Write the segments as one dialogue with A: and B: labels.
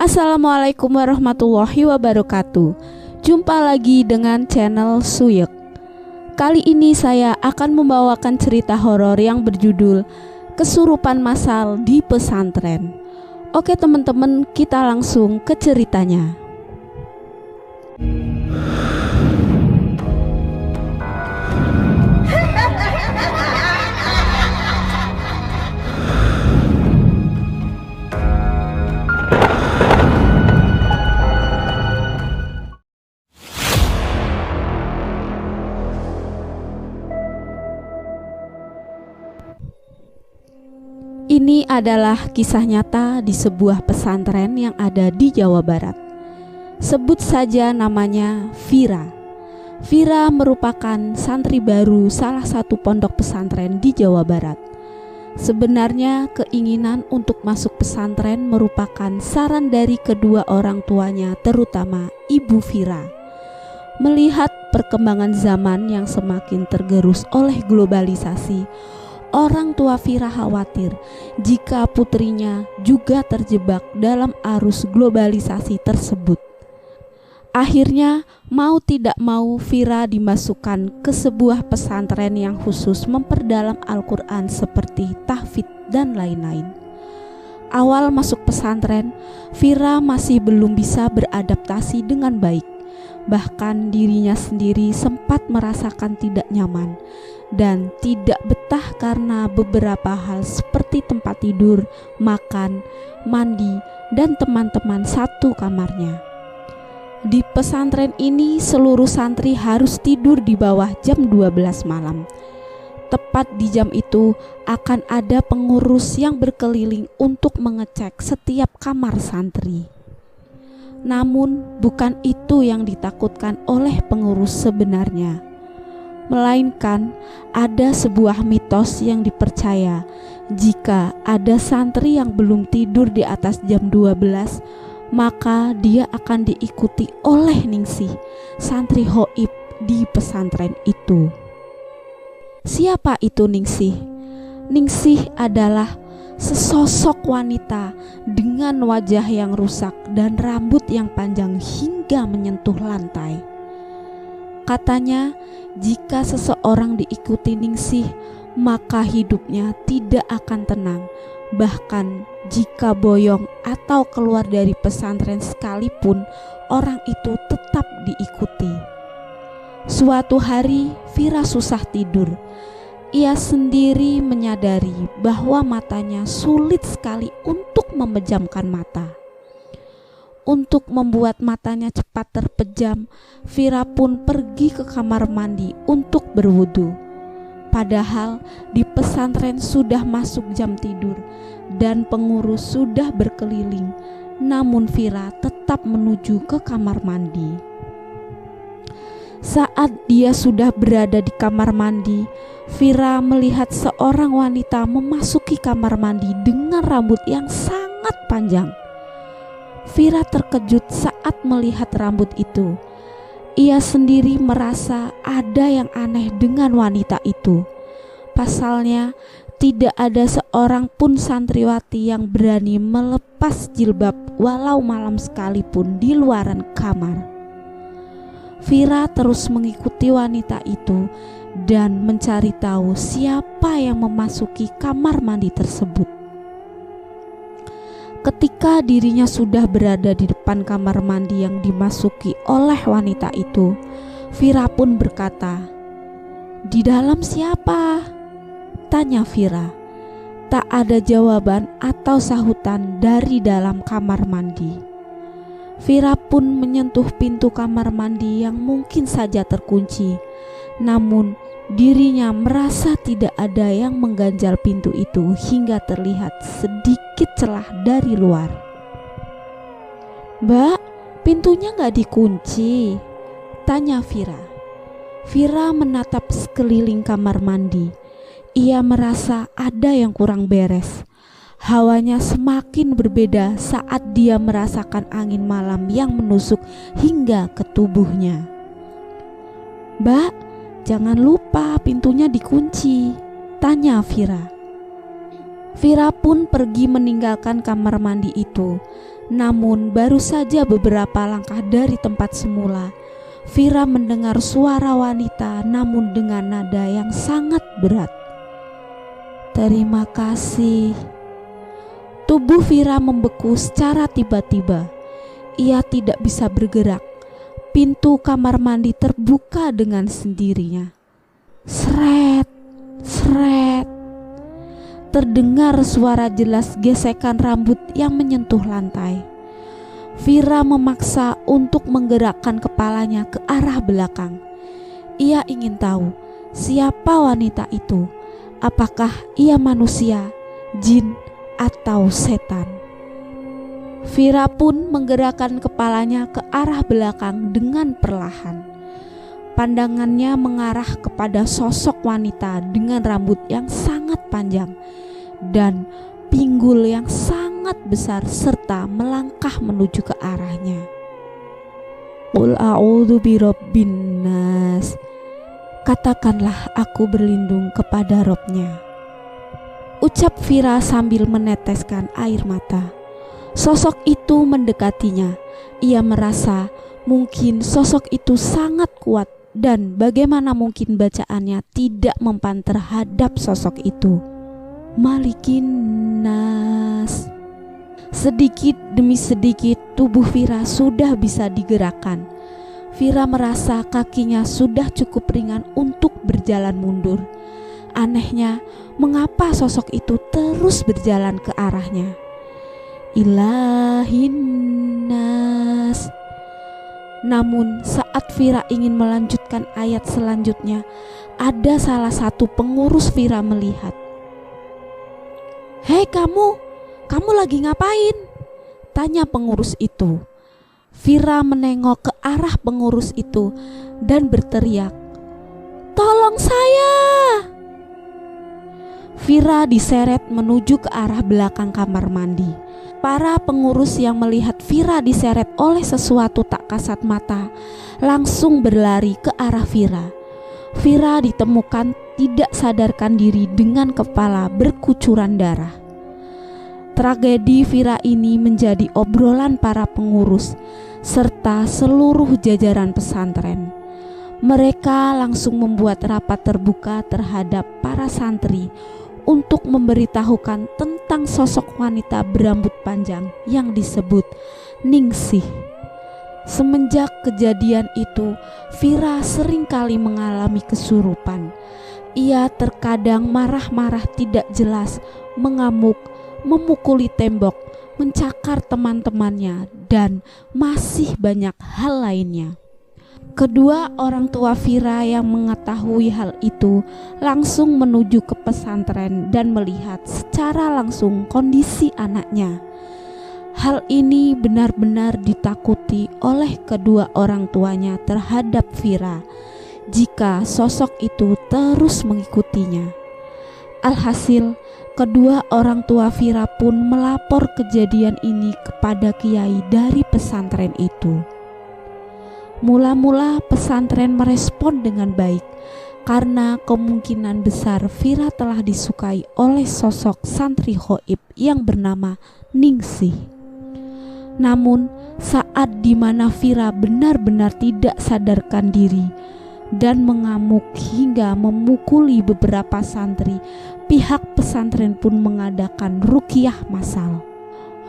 A: Assalamualaikum warahmatullahi wabarakatuh. Jumpa lagi dengan channel Suyek. Kali ini saya akan membawakan cerita horor yang berjudul Kesurupan Massal di Pesantren. Oke teman-teman, kita langsung ke ceritanya. Ini adalah kisah nyata di sebuah pesantren yang ada di Jawa Barat. Sebut saja namanya Vira. Vira merupakan santri baru salah satu pondok pesantren di Jawa Barat. Sebenarnya keinginan untuk masuk pesantren merupakan saran dari kedua orang tuanya, terutama Ibu Vira. Melihat perkembangan zaman yang semakin tergerus oleh globalisasi, orang tua Vira khawatir jika putrinya juga terjebak dalam arus globalisasi tersebut. Akhirnya mau tidak mau Vira dimasukkan ke sebuah pesantren yang khusus memperdalam Al-Quran seperti tahfidz dan lain-lain. Awal masuk pesantren, Vira masih belum bisa beradaptasi dengan baik. Bahkan dirinya sendiri sempat merasakan tidak nyaman dan tidak betah karena beberapa hal seperti tempat tidur, makan, mandi, dan teman-teman satu kamarnya. Di pesantren ini seluruh santri harus tidur di bawah jam 12 malam. Tepat di jam itu akan ada pengurus yang berkeliling untuk mengecek setiap kamar santri. Namun bukan itu yang ditakutkan oleh pengurus sebenarnya, melainkan ada sebuah mitos yang dipercaya jika ada santri yang belum tidur di atas jam 12, maka dia akan diikuti oleh Ningsih, santri hoib di pesantren itu. Siapa itu Ningsih? Ningsih adalah sesosok wanita dengan wajah yang rusak dan rambut yang panjang hingga menyentuh lantai. Katanya, jika seseorang diikuti Ningsih, maka hidupnya tidak akan tenang. Bahkan jika boyong atau keluar dari pesantren sekalipun, orang itu tetap diikuti. Suatu hari Vira susah tidur. Ia sendiri menyadari bahwa matanya sulit sekali untuk memejamkan mata. Untuk membuat matanya cepat terpejam, Vira pun pergi ke kamar mandi untuk berwudu. Padahal di pesantren sudah masuk jam tidur dan pengurus sudah berkeliling, namun Vira tetap menuju ke kamar mandi. Saat dia sudah berada di kamar mandi, Vira melihat seorang wanita memasuki kamar mandi dengan rambut yang sangat panjang. Vira terkejut saat melihat rambut itu. Ia sendiri merasa ada yang aneh dengan wanita itu. Pasalnya, tidak ada seorang pun santriwati yang berani melepas jilbab walau malam sekalipun di luaran kamar. Vira terus mengikuti wanita itu dan mencari tahu siapa yang memasuki kamar mandi tersebut. Ketika dirinya sudah berada di depan kamar mandi yang dimasuki oleh wanita itu, Vira pun berkata, "Di dalam siapa?" tanya Vira. Tak ada jawaban atau sahutan dari dalam kamar mandi. Vira pun menyentuh pintu kamar mandi yang mungkin saja terkunci. Namun dirinya merasa tidak ada yang mengganjal pintu itu hingga terlihat sedikit celah dari luar. "Mbak, pintunya gak dikunci?" tanya Vira. Vira menatap sekeliling kamar mandi. Ia merasa ada yang kurang beres. Hawanya semakin berbeda saat dia merasakan angin malam yang menusuk hingga ke tubuhnya. "Mbak, jangan lupa pintunya dikunci," tanya Vira. Vira pun pergi meninggalkan kamar mandi itu. Namun baru saja beberapa langkah dari tempat semula, Vira mendengar suara wanita namun dengan nada yang sangat berat. "Terima kasih." Tubuh Vira membeku secara tiba-tiba. Ia tidak bisa bergerak. Pintu kamar mandi terbuka dengan sendirinya. Sret, sret. Terdengar suara jelas gesekan rambut yang menyentuh lantai. Vira memaksa untuk menggerakkan kepalanya ke arah belakang. Ia ingin tahu siapa wanita itu. Apakah ia manusia, jin, atau setan? Vira pun menggerakkan kepalanya ke arah belakang dengan perlahan. Pandangannya mengarah kepada sosok wanita dengan rambut yang sangat panjang dan pinggul yang sangat besar serta melangkah menuju ke arahnya. "Qul a'udzu birabbin nas." Katakanlah aku berlindung kepada Robnya, ucap Vira sambil meneteskan air mata. Sosok itu mendekatinya. Ia merasa mungkin sosok itu sangat kuat dan bagaimana mungkin bacaannya tidak mempan terhadap sosok itu. Malikin Nas. Sedikit demi sedikit tubuh Vira sudah bisa digerakkan. Vira merasa kakinya sudah cukup ringan untuk berjalan mundur. Anehnya, mengapa sosok itu terus berjalan ke arahnya? Ilahin Nas. Namun saat Vira ingin melanjutkan ayat selanjutnya, ada salah satu pengurus Vira melihat. "Hei kamu lagi ngapain?" tanya pengurus itu. Vira menengok ke arah pengurus itu dan berteriak, "Tolong saya!" Vira diseret menuju ke arah belakang kamar mandi. Para pengurus yang melihat Vira diseret oleh sesuatu tak kasat mata langsung berlari ke arah Vira. Vira ditemukan tidak sadarkan diri dengan kepala berkucuran darah. Tragedi Vira ini menjadi obrolan para pengurus serta seluruh jajaran pesantren. Mereka langsung membuat rapat terbuka terhadap para santri untuk memberitahukan tentang sosok wanita berambut panjang yang disebut Ningsih. Semenjak kejadian itu, Vira seringkali mengalami kesurupan. Ia terkadang marah-marah tidak jelas, mengamuk, memukuli tembok, mencakar teman-temannya, dan masih banyak hal lainnya. Kedua orang tua Vira yang mengetahui hal itu langsung menuju ke pesantren dan melihat secara langsung kondisi anaknya. Hal ini benar-benar ditakuti oleh kedua orang tuanya terhadap Vira jika sosok itu terus mengikutinya. Alhasil, kedua orang tua Vira pun melapor kejadian ini kepada kiai dari pesantren itu. Mula-mula pesantren merespon dengan baik karena kemungkinan besar Vira telah disukai oleh sosok santri Ghaib yang bernama Ningsih. Namun saat dimana Vira benar-benar tidak sadarkan diri dan mengamuk hingga memukuli beberapa santri, pihak pesantren pun mengadakan ruqyah massal.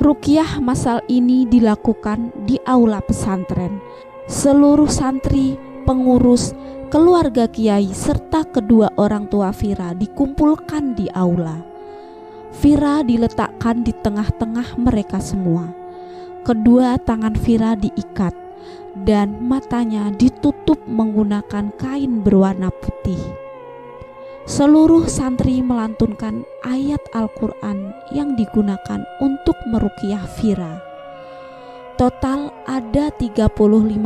A: Ruqyah massal ini dilakukan di aula pesantren. Seluruh santri, pengurus, keluarga kiai, serta kedua orang tua Vira dikumpulkan di aula. Vira diletakkan di tengah-tengah mereka semua. Kedua tangan Vira diikat dan matanya ditutup menggunakan kain berwarna putih. Seluruh santri melantunkan ayat Al-Quran yang digunakan untuk meruqyah Vira. Total ada 35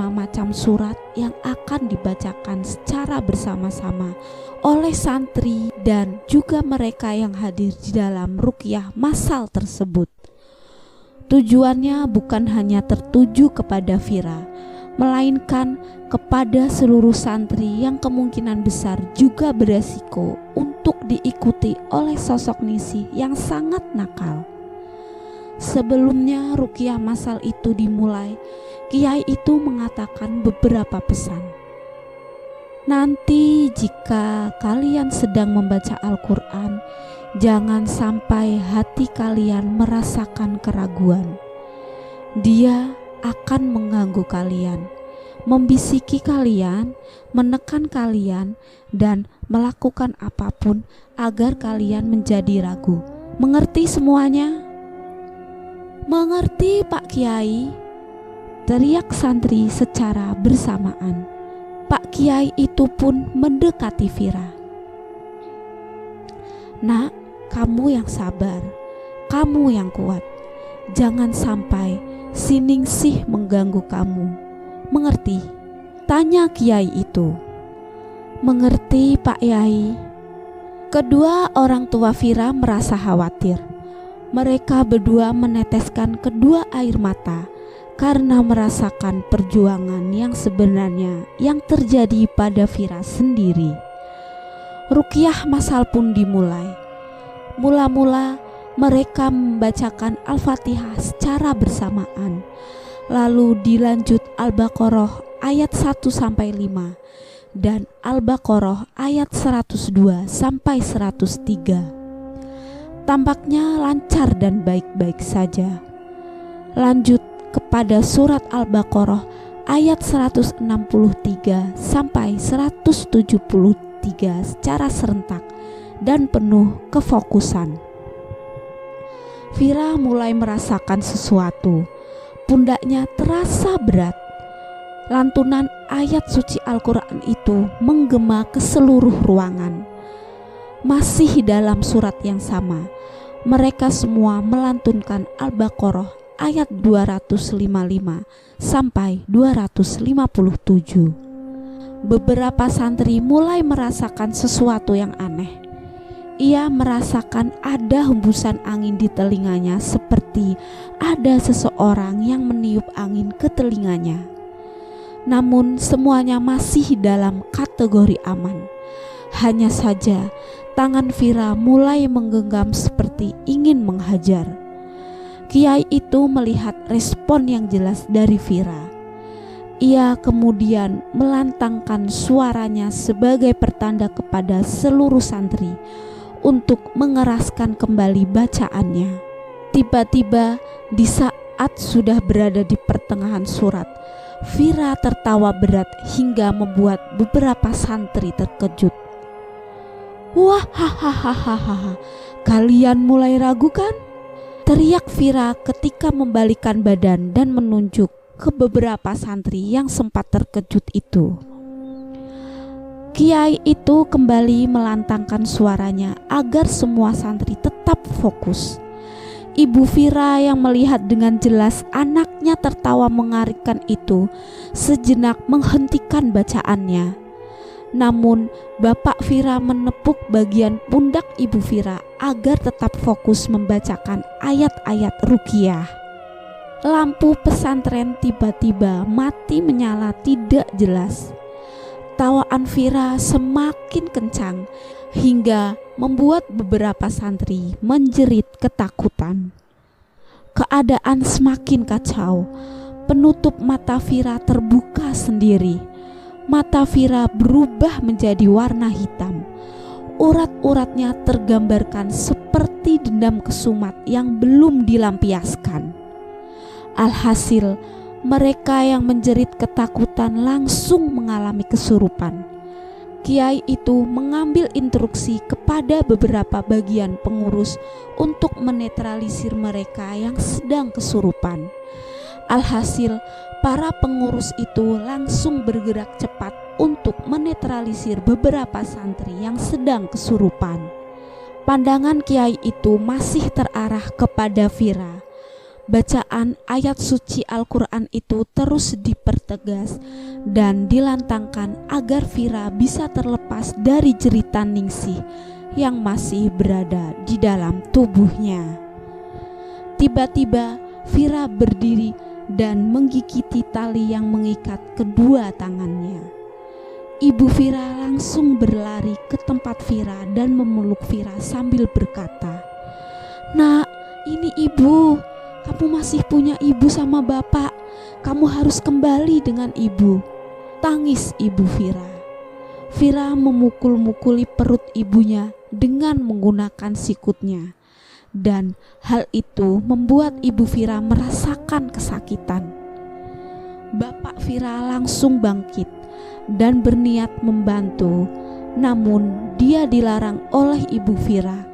A: macam surat yang akan dibacakan secara bersama-sama oleh santri dan juga mereka yang hadir di dalam ruqyah massal tersebut. Tujuannya bukan hanya tertuju kepada Vira, melainkan kepada seluruh santri yang kemungkinan besar juga beresiko untuk diikuti oleh sosok Ningsih yang sangat nakal. Sebelumnya ruqyah masal itu dimulai, kiai itu mengatakan beberapa pesan. Nanti jika kalian sedang membaca Al-Quran, jangan sampai hati kalian merasakan keraguan. Dia akan mengganggu kalian, membisiki kalian, menekan kalian, dan melakukan apapun agar kalian menjadi ragu. Mengerti semuanya? Mengerti Pak Kiai, teriak santri secara bersamaan. Pak Kiai itu pun mendekati Vira. Nak, kamu yang sabar, kamu yang kuat. Jangan sampai si Ningsih mengganggu kamu. Mengerti? Tanya Kiai itu. Mengerti Pak Yai. Kedua orang tua Vira merasa khawatir. Mereka berdua meneteskan kedua air mata karena merasakan perjuangan yang sebenarnya yang terjadi pada Vira sendiri. Ruqyah masal pun dimulai. Mula-mula mereka membacakan Al-Fatihah secara bersamaan, lalu dilanjut Al-Baqarah ayat 1-5 dan Al-Baqarah ayat 102 sampai 103. Tampaknya lancar dan baik-baik saja. Lanjut kepada surat Al-Baqarah ayat 163 sampai 173 secara serentak dan penuh kefokusan. Vira mulai merasakan sesuatu. Pundaknya terasa berat. Lantunan ayat suci Al-Quran itu menggema ke seluruh ruangan. Masih dalam surat yang sama, mereka semua melantunkan Al-Baqarah ayat 255 sampai 257. Beberapa santri mulai merasakan sesuatu yang aneh. Ia merasakan ada hembusan angin di telinganya, seperti ada seseorang yang meniup angin ke telinganya. Namun semuanya masih dalam kategori aman. Hanya saja tangan Vira mulai menggenggam seperti ingin menghajar. Kiai itu melihat respon yang jelas dari Vira. Ia kemudian melantangkan suaranya sebagai pertanda kepada seluruh santri untuk mengeraskan kembali bacaannya. Tiba-tiba di saat sudah berada di pertengahan surat, Vira tertawa berat hingga membuat beberapa santri terkejut. Wah, hahaha, kalian mulai ragu kan? Teriak Vira ketika membalikkan badan dan menunjuk ke beberapa santri yang sempat terkejut itu. Kiai itu kembali melantangkan suaranya agar semua santri tetap fokus. Ibu Vira yang melihat dengan jelas anaknya tertawa mengerikan itu sejenak menghentikan bacaannya. Namun Bapak Vira menepuk bagian pundak Ibu Vira agar tetap fokus membacakan ayat-ayat ruqyah. Lampu pesantren tiba-tiba mati menyala tidak jelas. Tawaan Vira semakin kencang hingga membuat beberapa santri menjerit ketakutan. Keadaan semakin kacau. Penutup mata Vira terbuka sendiri. Mata Vira berubah menjadi warna hitam. Urat-uratnya tergambarkan seperti dendam kesumat yang belum dilampiaskan. Alhasil, mereka yang menjerit ketakutan langsung mengalami kesurupan. Kiai itu mengambil instruksi kepada beberapa bagian pengurus untuk menetralisir mereka yang sedang kesurupan. Alhasil, para pengurus itu langsung bergerak cepat untuk menetralisir beberapa santri yang sedang kesurupan. Pandangan kiai itu masih terarah kepada Vira. Bacaan ayat suci Al-Quran itu terus dipertegas dan dilantangkan agar Vira bisa terlepas dari jeritan Ningsih yang masih berada di dalam tubuhnya. Tiba-tiba Vira berdiri dan menggigiti tali yang mengikat kedua tangannya. Ibu Vira langsung berlari ke tempat Vira dan memeluk Vira sambil berkata, "Nak, ini ibu, Kamu masih punya ibu sama bapak. Kamu harus kembali dengan ibu. Tangis ibu Vira. Vira memukul-mukuli perut ibunya dengan menggunakan sikutnya. Dan hal itu membuat ibu Vira merasakan kesakitan. Bapak Vira langsung bangkit dan berniat membantu, namun dia dilarang oleh ibu Vira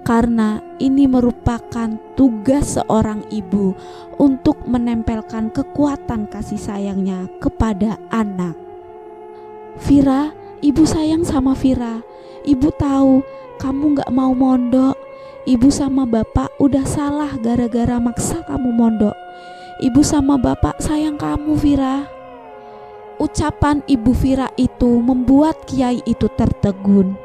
A: karena ini merupakan tugas seorang ibu untuk menempelkan kekuatan kasih sayangnya kepada anak. Vira, ibu sayang sama Vira. Ibu tahu kamu gak mau mondok. Ibu sama bapak udah salah gara-gara maksa kamu mondok. Ibu sama bapak sayang kamu, Vira. Ucapan ibu Vira itu membuat kiai itu tertegun.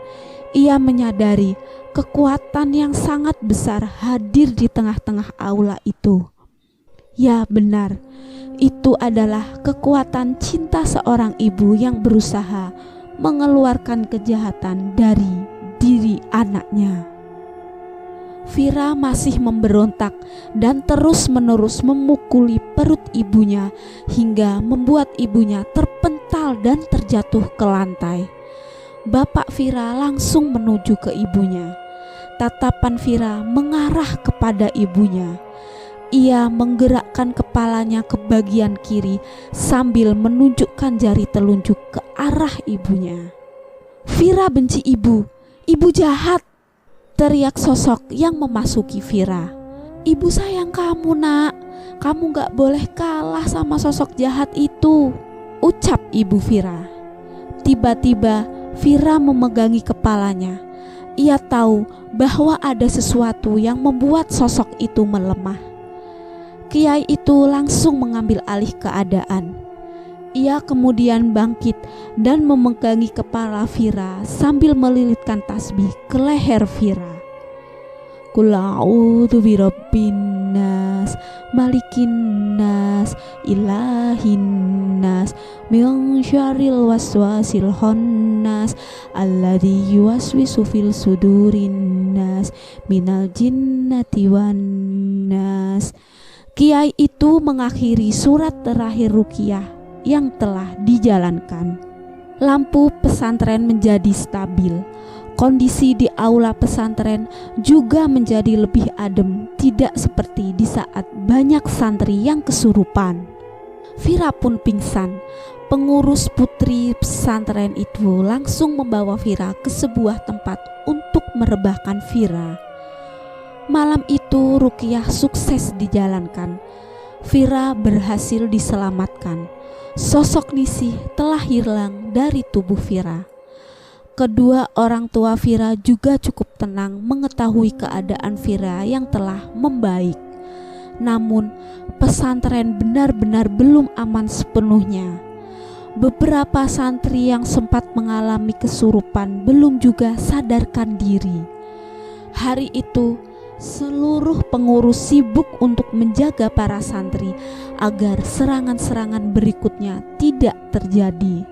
A: Ia menyadari kekuatan yang sangat besar hadir di tengah-tengah aula itu. Ya benar, itu adalah kekuatan cinta seorang ibu yang berusaha mengeluarkan kejahatan dari diri anaknya. Vira masih memberontak dan terus-menerus memukuli perut ibunya hingga membuat ibunya terpental dan terjatuh ke lantai. Bapak Vira langsung menuju ke ibunya. Tatapan Vira mengarah kepada ibunya. Ia menggerakkan kepalanya ke bagian kiri sambil menunjukkan jari telunjuk ke arah ibunya. Vira benci ibu. Ibu jahat, teriak sosok yang memasuki Vira. Ibu sayang kamu, nak. Kamu gak boleh kalah sama sosok jahat itu, ucap ibu Vira. Tiba-tiba Vira memegangi kepalanya. Ia tahu bahwa ada sesuatu yang membuat sosok itu melemah. Kiai itu langsung mengambil alih keadaan. Ia kemudian bangkit dan memegangi kepala Vira sambil melilitkan tasbih ke leher Vira. Qul a'udzu birabbin nas, malikin nas, ilahin nas, min syarril waswasil khannas, alladzi yuwaswisu fil sudurin nas, minal jinnati wan nas. Kiai itu mengakhiri surat terakhir ruqyah yang telah dijalankan. Lampu pesantren menjadi stabil. Kondisi di aula pesantren juga menjadi lebih adem, tidak seperti di saat banyak santri yang kesurupan. Vira pun pingsan. Pengurus putri pesantren itu langsung membawa Vira ke sebuah tempat untuk merebahkan Vira. Malam itu ruqyah sukses dijalankan. Vira berhasil diselamatkan. Sosok Nisih telah hilang dari tubuh Vira. Kedua orang tua Vira juga cukup tenang mengetahui keadaan Vira yang telah membaik. Namun pesantren benar-benar belum aman sepenuhnya. Beberapa santri yang sempat mengalami kesurupan belum juga sadarkan diri. Hari itu seluruh pengurus sibuk untuk menjaga para santri agar serangan-serangan berikutnya tidak terjadi.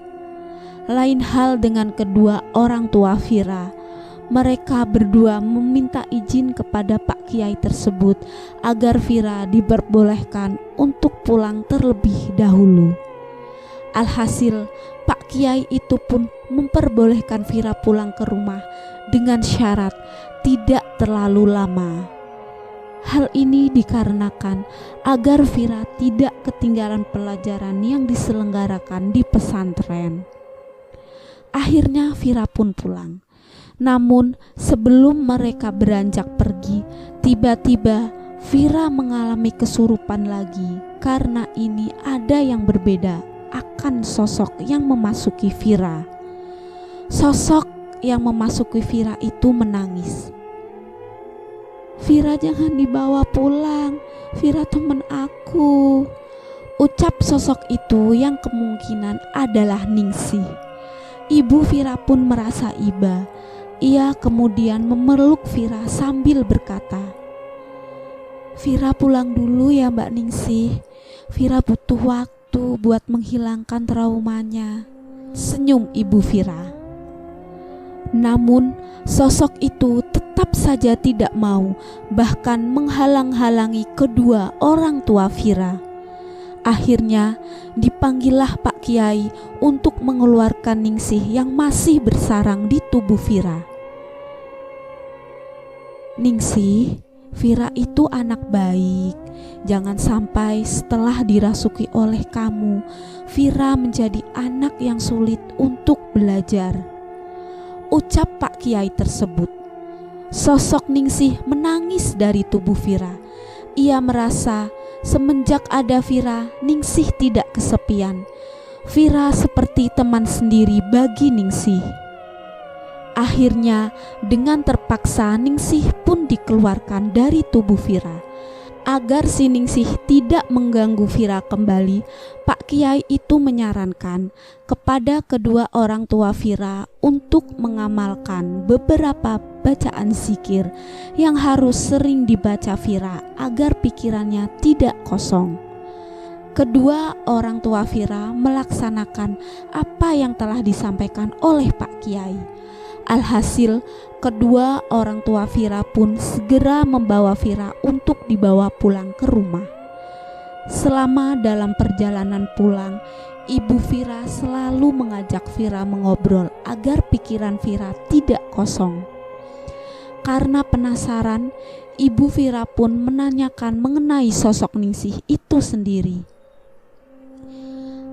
A: Lain hal dengan kedua orang tua Vira. Mereka berdua meminta izin kepada Pak Kiai tersebut agar Vira diperbolehkan untuk pulang terlebih dahulu. Alhasil, Pak Kiai itu pun memperbolehkan Vira pulang ke rumah dengan syarat tidak terlalu lama. Hal ini dikarenakan agar Vira tidak ketinggalan pelajaran yang diselenggarakan di pesantren. Akhirnya Vira pun pulang. Namun sebelum mereka beranjak pergi, tiba-tiba Vira mengalami kesurupan lagi. Karena ini ada yang berbeda akan sosok yang memasuki Vira. Sosok yang memasuki Vira itu menangis. Vira jangan dibawa pulang, Vira teman aku, ucap sosok itu yang kemungkinan adalah Ningsih. Ibu Vira pun merasa iba. Ia kemudian memeluk Vira sambil berkata, Vira pulang dulu ya Mbak Ningsih. Vira butuh waktu buat menghilangkan traumanya, senyum ibu Vira. Namun sosok itu tetap saja tidak mau, bahkan menghalang-halangi kedua orang tua Vira. Akhirnya dipanggillah Pak Kiai untuk mengeluarkan Ningsih yang masih bersarang di tubuh Vira. "Ningsih, Vira itu anak baik. Jangan sampai setelah dirasuki oleh kamu, Vira menjadi anak yang sulit untuk belajar," ucap Pak Kiai tersebut. Sosok Ningsih menangis dari tubuh Vira. Ia merasa semenjak ada Vira, Ningsih tidak kesepian. Vira seperti teman sendiri bagi Ningsih. Akhirnya dengan terpaksa Ningsih pun dikeluarkan dari tubuh Vira. Agar si Ningsih tidak mengganggu Vira kembali, Pak Kiai itu menyarankan kepada kedua orang tua Vira untuk mengamalkan beberapa bacaan zikir yang harus sering dibaca Vira agar pikirannya tidak kosong. Kedua orang tua Vira melaksanakan apa yang telah disampaikan oleh Pak Kiai. Alhasil, kedua orang tua Vira pun segera membawa Vira untuk dibawa pulang ke rumah. Selama dalam perjalanan pulang, ibu Vira selalu mengajak Vira mengobrol agar pikiran Vira tidak kosong. Karena penasaran, ibu Vira pun menanyakan mengenai sosok Ningsih itu sendiri.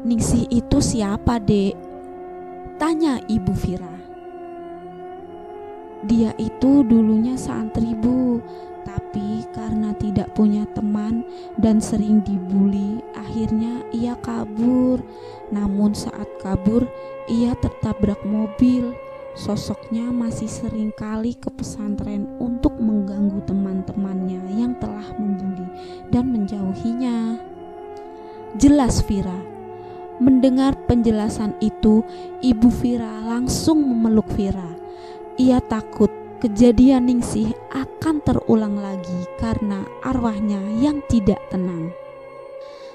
A: "Ningsih itu siapa, Dek?" tanya ibu Vira. "Dia itu dulunya santri, Bu, tapi karena tidak punya teman dan sering dibully, akhirnya ia kabur. Namun saat kabur, ia tertabrak mobil. Sosoknya masih sering kali ke pesantren untuk mengganggu teman-temannya yang telah membuli dan menjauhinya," jelas Vira. Mendengar penjelasan itu, ibu Vira langsung memeluk Vira. Ia takut kejadian Ningsih akan terulang lagi karena arwahnya yang tidak tenang.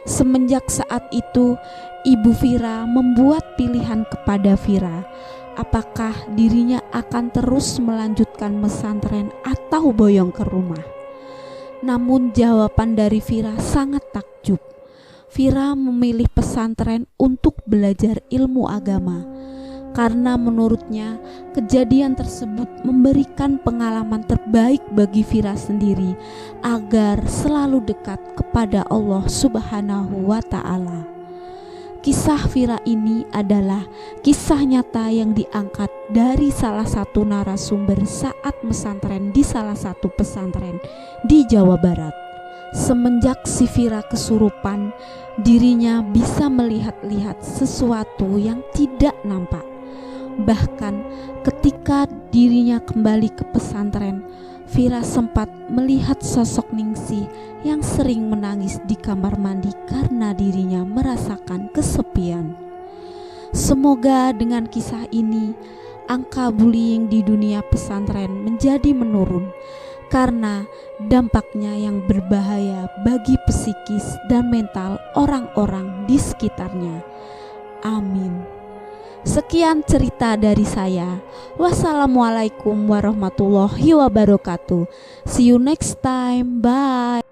A: Semenjak saat itu, ibu Vira membuat pilihan kepada Vira, apakah dirinya akan terus melanjutkan pesantren atau boyong ke rumah. Namun jawaban dari Vira sangat takjub. Vira memilih pesantren untuk belajar ilmu agama, karena menurutnya kejadian tersebut memberikan pengalaman terbaik bagi Vira sendiri agar selalu dekat kepada Allah Subhanahu wa Ta'ala. Kisah Vira ini adalah kisah nyata yang diangkat dari salah satu narasumber saat pesantren di salah satu pesantren di Jawa Barat. Semenjak si Vira kesurupan, dirinya bisa melihat-lihat sesuatu yang tidak nampak. Bahkan ketika dirinya kembali ke pesantren, Vira sempat melihat sosok Ningsih yang sering menangis di kamar mandi karena dirinya merasakan kesepian. Semoga dengan kisah ini, angka bullying di dunia pesantren menjadi menurun, karena dampaknya yang berbahaya bagi psikis dan mental orang-orang di sekitarnya. Amin. Sekian cerita dari saya. Wassalamualaikum warahmatullahi wabarakatuh. See you next time. Bye.